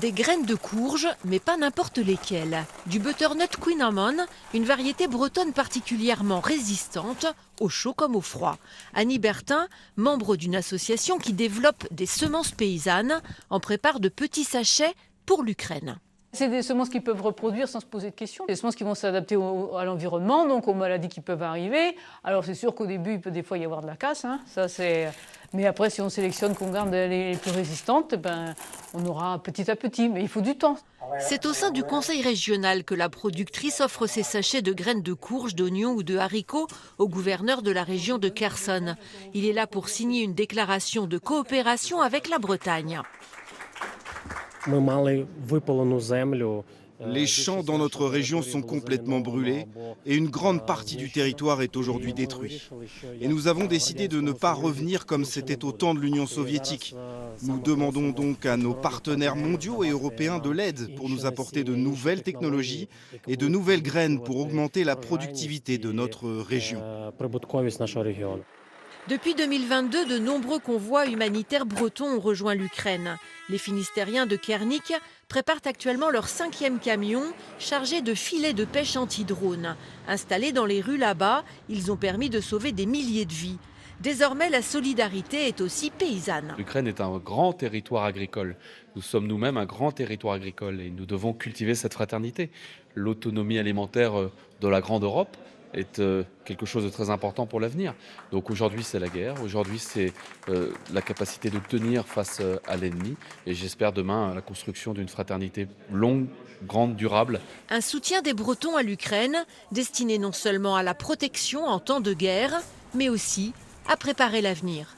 Des graines de courge, mais pas n'importe lesquelles. Du butternut Queen, une variété bretonne particulièrement résistante, au chaud comme au froid. Annie Bertin, membre d'une association qui développe des semences paysannes, en prépare de petits sachets pour l'Ukraine. C'est des semences qui peuvent reproduire sans se poser de questions. Des semences qui vont s'adapter à l'environnement, donc aux maladies qui peuvent arriver. Alors c'est sûr qu'au début, il peut des fois y avoir de la casse. Mais après, si on sélectionne, qu'on garde les plus résistantes, on aura petit à petit. Mais il faut du temps. C'est au sein du conseil régional que la productrice offre ses sachets de graines de courge, d'oignons ou de haricots au gouverneur de la région de Kherson. Il est là pour signer une déclaration de coopération avec la Bretagne. Les champs dans notre région sont complètement brûlés et une grande partie du territoire est aujourd'hui détruit. Et nous avons décidé de ne pas revenir comme c'était au temps de l'Union soviétique. Nous demandons donc à nos partenaires mondiaux et européens de l'aide pour nous apporter de nouvelles technologies et de nouvelles graines pour augmenter la productivité de notre région. Depuis 2022, de nombreux convois humanitaires bretons ont rejoint l'Ukraine. Les Finistériens de Kernik préparent actuellement leur 5e camion chargé de filets de pêche anti-drone. Installés dans les rues là-bas, ils ont permis de sauver des milliers de vies. Désormais, la solidarité est aussi paysanne. L'Ukraine est un grand territoire agricole. Nous sommes nous-mêmes un grand territoire agricole et nous devons cultiver cette fraternité. L'autonomie alimentaire de la grande Europe est quelque chose de très important pour l'avenir. Donc aujourd'hui c'est la guerre, aujourd'hui c'est la capacité de tenir face à l'ennemi et j'espère demain la construction d'une fraternité longue, grande, durable. Un soutien des Bretons à l'Ukraine destiné non seulement à la protection en temps de guerre, mais aussi à préparer l'avenir.